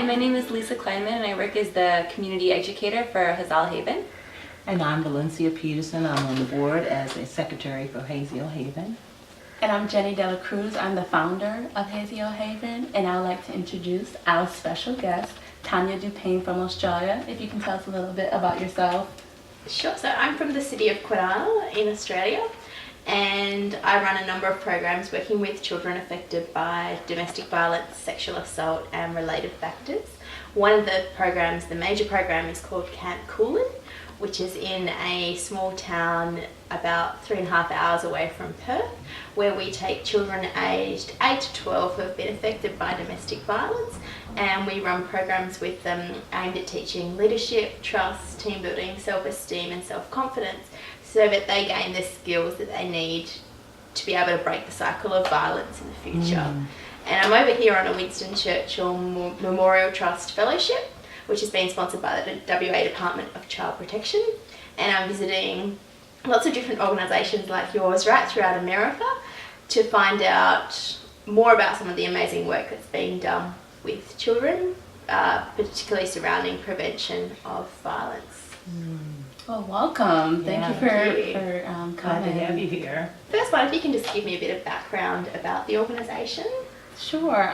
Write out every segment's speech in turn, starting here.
my name is Lisa Kleinman and I work as the community educator for Hazael Haven. And I'm Valencia Peterson. I'm on the board as a secretary for Hazael Haven. And I'm Jenny Dela Cruz. I'm the founder of Hazael Haven, and I would like to introduce our special guest, Tanya Dupagne from Australia. If you can tell us a little bit about yourself. Sure, so I'm from the city of Kwinana in Australia, and I run a number of programs working with children affected by domestic violence, sexual assault and related factors. One of the programs, the major program, is called Camp Coolin, which is in a small town about 3.5 hours away from Perth, where we take children aged 8 to 12 who have been affected by domestic violence, and we run programs with them aimed at teaching leadership, trust, team building, self-esteem and self-confidence, so that they gain the skills that they need to be able to break the cycle of violence in the future. And I'm over here on a Winston Churchill Memorial Trust Fellowship, which has been sponsored by the WA Department of Child Protection, and I'm visiting lots of different organisations like yours right throughout America to find out more about some of the amazing work that's being done with children, particularly surrounding prevention of violence. Well, welcome. Thank you for Glad coming. to have you here. First one, if you can just give me a bit of background about the organisation. Sure.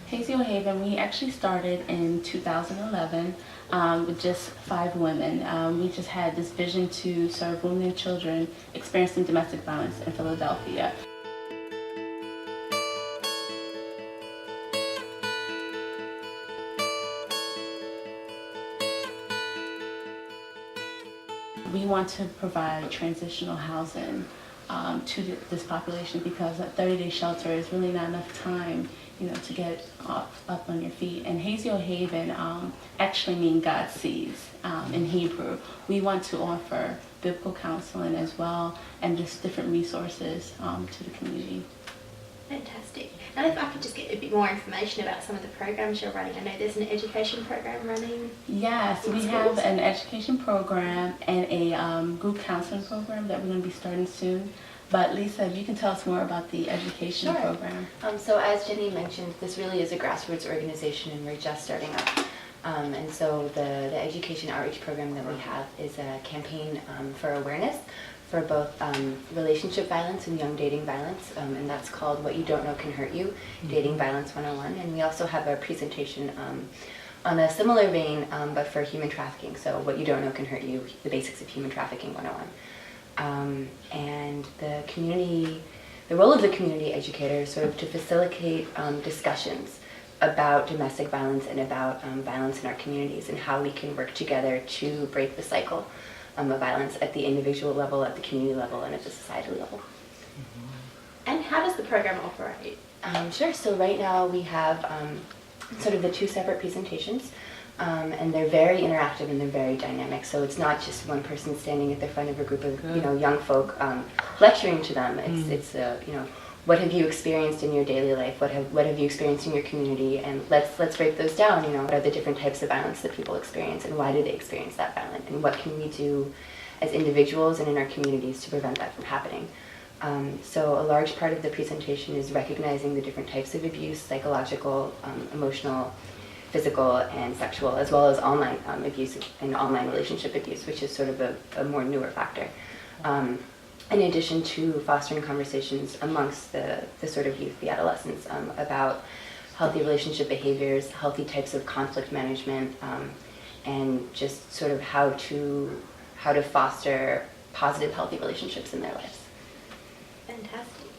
Hazael Haven, we actually started in 2011 with just 5 women. We just had this vision to serve women and children experiencing domestic violence in Philadelphia. We want to provide transitional housing to this population, because a 30-day shelter is really not enough time, to get up on your feet. And Hazael Haven actually means God sees in Hebrew. We want to offer biblical counseling as well, and just different resources to the community. Fantastic. And if I could just get a bit more information about some of the programs you're running. I know there's an education program running. Yes, we have an education program and a group counseling program that we're going to be starting soon. But Lisa, if you can tell us more about the education program. So as Jenny mentioned, this really is a grassroots organization and we're just starting up. And so the education outreach program that we have is a campaign for awareness for both relationship violence and young dating violence, and that's called What You Don't Know Can Hurt You, Dating Violence 101. And we also have a presentation on a similar vein, but for human trafficking. So What You Don't Know Can Hurt You, the basics of human trafficking 101. And the role of the community educator is sort of to facilitate discussions about domestic violence and about violence in our communities and how we can work together to break the cycle of violence at the individual level, at the community level, and at the society level. And how does the program operate? Sure, so right now we have sort of the 2 separate presentations, and they're very interactive and they're very dynamic. So it's not just one person standing at the front of a group of young folk lecturing to them. It's what have you experienced in your daily life? What have you experienced in your community? And let's break those down. What are the different types of violence that people experience, and why do they experience that violence? And what can we do as individuals and in our communities to prevent that from happening? So a large part of the presentation is recognizing the different types of abuse: psychological, emotional, physical, and sexual, as well as online abuse and online relationship abuse, which is sort of a more newer factor. In addition to fostering conversations amongst the sort of youth, the adolescents, about healthy relationship behaviors, healthy types of conflict management, and just sort of how to foster positive, healthy relationships in their lives. Fantastic.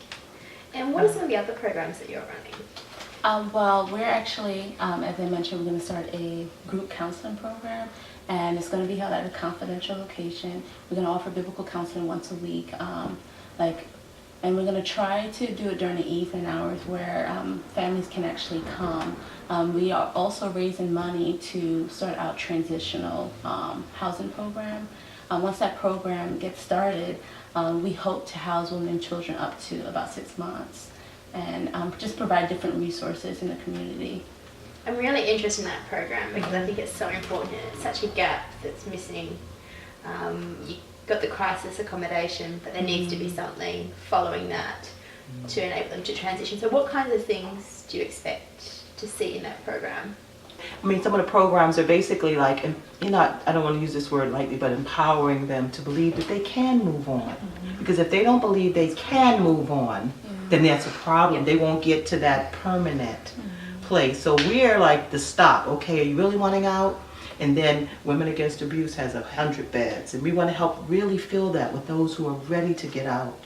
And what are some of the other programs that you're running? Well, we're actually, as I mentioned, we're going to start a group counseling program, and it's going to be held at a confidential location. We're going to offer biblical counseling once a week, and we're going to try to do it during the evening hours where families can actually come. We are also raising money to start out transitional housing program. Once that program gets started, we hope to house women and children up to about 6 months, and just provide different resources in the community. I'm really interested in that program because I think it's so important. It's such a gap that's missing. You've got the crisis accommodation, but there needs to be something following that to enable them to transition. So what kinds of things do you expect to see in that program? I mean, some of the programs are basically like, I don't want to use this word lightly, but empowering them to believe that they can move on. Because if they don't believe they can move on, then that's a problem. They won't get to that permanent place. So we're like the stop. Okay, are you really wanting out? And then Women Against Abuse has 100 beds. And we want to help really fill that with those who are ready to get out.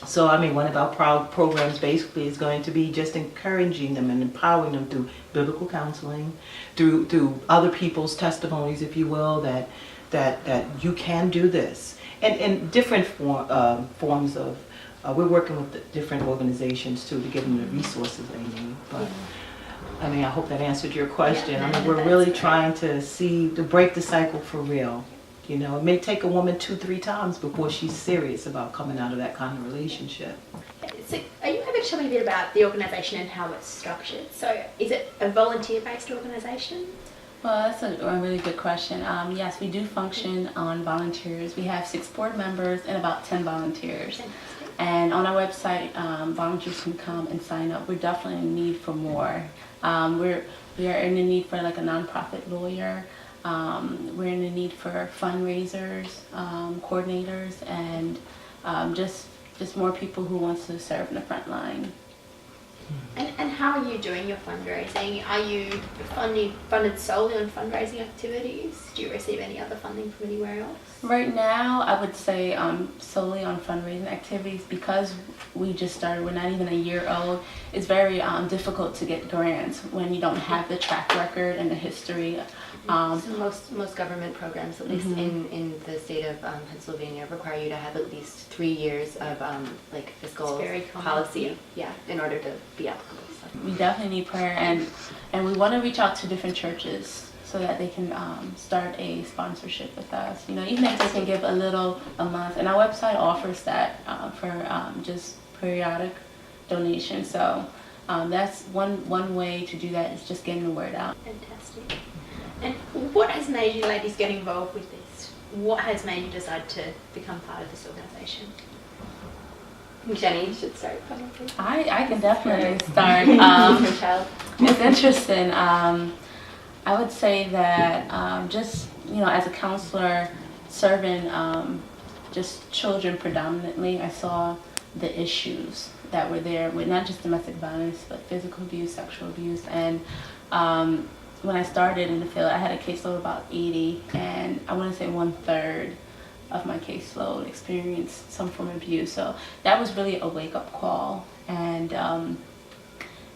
So, I mean, one of our programs basically is going to be just encouraging them and empowering them through biblical counseling, through other people's testimonies, if you will, that you can do this. And different forms of, we're working with the different organizations too to give them the resources they need. But I mean, I hope that answered your question. Yeah, I mean, we're really trying to break the cycle for real. You know, it may take a woman 2-3 times before she's serious about coming out of that kind of relationship. So are you able to tell me a bit about the organisation and how it's structured? So is it a volunteer-based organisation? Well, that's a really good question. Yes, we do function on volunteers. We have 6 board members and about 10 volunteers. And on our website, volunteers can come and sign up. We're definitely in need for more. We are in the need for like a nonprofit lawyer. We're in the need for fundraisers, coordinators, and just more people who want to serve in the front line. And how are you doing your fundraising? Are you funded solely on fundraising activities? Do you receive any other funding from anywhere else? Right now, I would say solely on fundraising activities because we just started. We're not even a year old. It's very difficult to get grants when you don't have the track record and the history. So most government programs, at least in the state of Pennsylvania, require you to have at least 3 years of like fiscal policy, in order to be applicable. So. We definitely need prayer, and we want to reach out to different churches so that they can start a sponsorship with us. You know, even if they can give a month, and our website offers that for just periodic donations. So that's one way to do that is just getting the word out. Fantastic. And what has made you ladies get involved with this? What has made you decide to become part of this organisation? Jenny, you should start probably. I can definitely start. It's interesting. I would say that just, you know, as a counselor serving just children predominantly, I saw the issues that were there with not just domestic violence, but physical abuse, sexual abuse. And when I started in the field, I had a caseload of about 80, and I want to say 1/3 of my caseload experienced some form of abuse. So that was really a wake-up call. And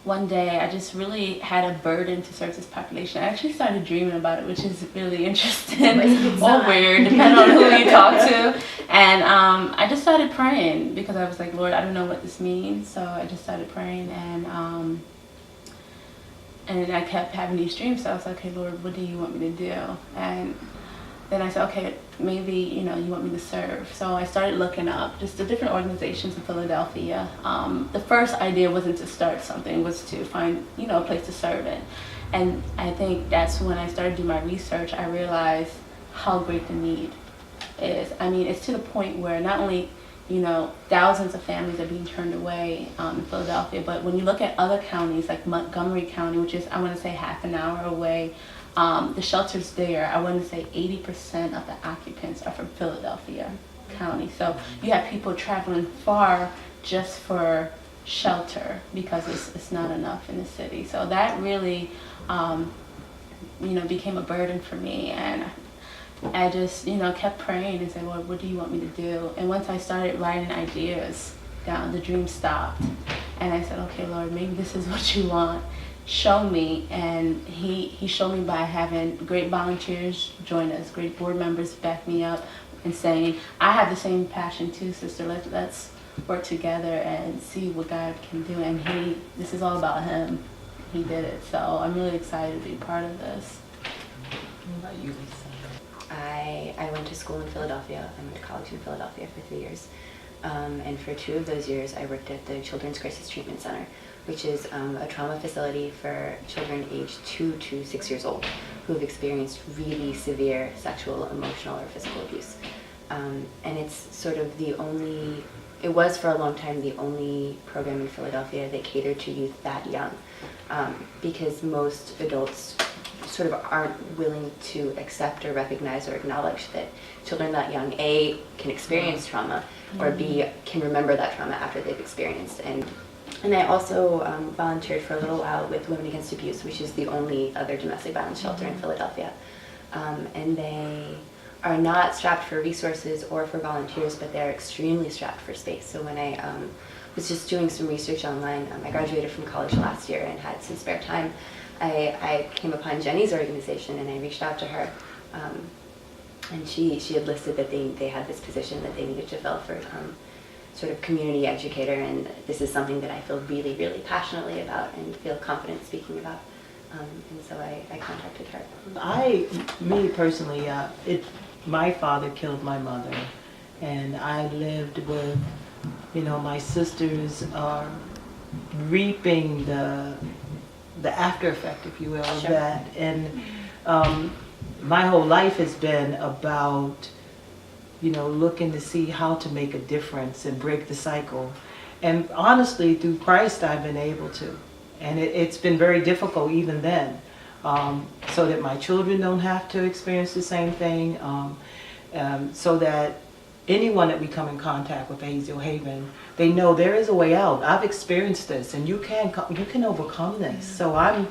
one day I just really had a burden to serve this population. I actually started dreaming about it, which is really interesting or weird, depending on who you talk to. And I just started praying because I was like, Lord, I don't know what this means. So I just started praying, and I kept having these dreams. So I was like, okay, Lord, what do you want me to do? And then I said, okay, maybe, you know, you want me to serve. So I started looking up just the different organizations in Philadelphia. The first idea wasn't to start something, it was to find, you know, a place to serve in. And I think that's when I started doing my research, I realized how great the need is. I mean, it's to the point where not only, you know, thousands of families are being turned away in Philadelphia, but when you look at other counties like Montgomery County, which is, I want to say, half an hour away, the shelters there, I want to say 80% of the occupants are from Philadelphia County. So you have people traveling far just for shelter because it's not enough in the city. So that really, you know, became a burden for me. And I just, you know, kept praying and said, Lord, what do you want me to do? And once I started writing ideas down, the dream stopped. And I said, okay, Lord, maybe this is what you want. Show me. And he showed me by having great volunteers join us, great board members back me up and saying, I have the same passion too, sister. Let's work together and see what God can do. And this is all about him. He did it. So I'm really excited to be part of this. What about you, Lisa? I went to school in Philadelphia. I went to college in Philadelphia for 3 years. And for 2 of those years, I worked at the Children's Crisis Treatment Center, which is a trauma facility for children aged 2 to 6 years old who have experienced really severe sexual, emotional, or physical abuse. And it's sort of the only it was for a long time the only program in Philadelphia that catered to youth that young, because most adults sort of aren't willing to accept or recognize or acknowledge that children that young, A, can experience trauma, or B, can remember that trauma after they've experienced. And I also volunteered for a little while with Women Against Abuse, which is the only other domestic violence shelter in Philadelphia. And they are not strapped for resources or for volunteers, but they're extremely strapped for space. So when I was just doing some research online, I graduated from college last year and had some spare time. I came upon Jenny's organization and I reached out to her. And she had listed that they had this position that they needed to fill for sort of community educator, and this is something that I feel really, really passionately about and feel confident speaking about. And so I contacted her. Me personally, my father killed my mother, and I lived with, my sisters are reaping the after effect, if you will, of that. And my whole life has been about, looking to see how to make a difference and break the cycle. And honestly, through Christ, I've been able to. And it's been very difficult even then, so that my children don't have to experience the same thing, so that anyone that we come in contact with Hazael Haven, they know there is a way out. I've experienced this, and you can overcome this. So I'm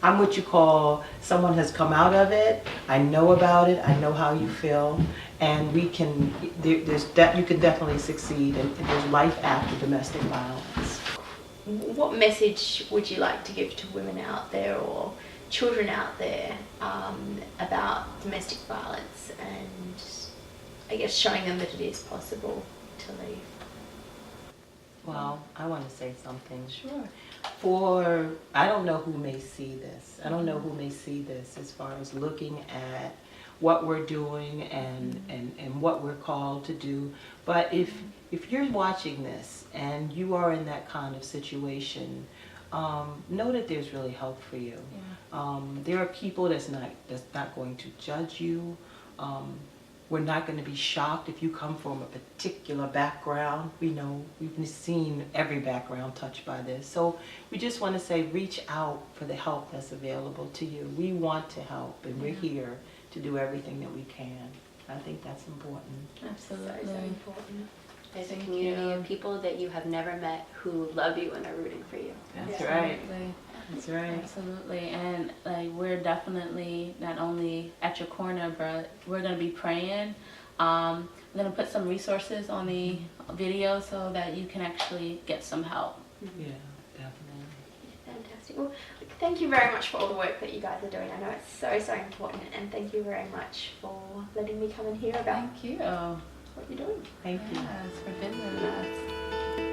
what you call someone has come out of it. I know about it. I know how you feel, and you can definitely succeed. And there's life after domestic violence. What message would you like to give to women out there or children out there about domestic violence, and I guess showing them that it is possible to leave? Well, I want to say something. Sure. I don't know who may see this. I don't know who may see this as far as looking at what we're doing and what we're called to do. But if you're watching this and you are in that kind of situation, know that there's really hope for you. Yeah. There are people that's not going to judge you. We're not going to be shocked if you come from a particular background. We've seen every background touched by this. So we just want to say, reach out for the help that's available to you. We want to help, and we're here to do everything that we can. I think that's important. Absolutely. So important. There's a community of people that you have never met who love you and are rooting for you. That's Absolutely. right. That's right. Absolutely. And we're definitely not only at your corner, but we're going to be praying. I'm going to put some resources on the video so that you can actually get some help. Yeah, definitely. Fantastic. Well, thank you very much for all the work that you guys are doing. I know it's so, so important, and thank you very much for letting me come and hear about Thank you. what you're doing. Thank you. Yes, for visiting us.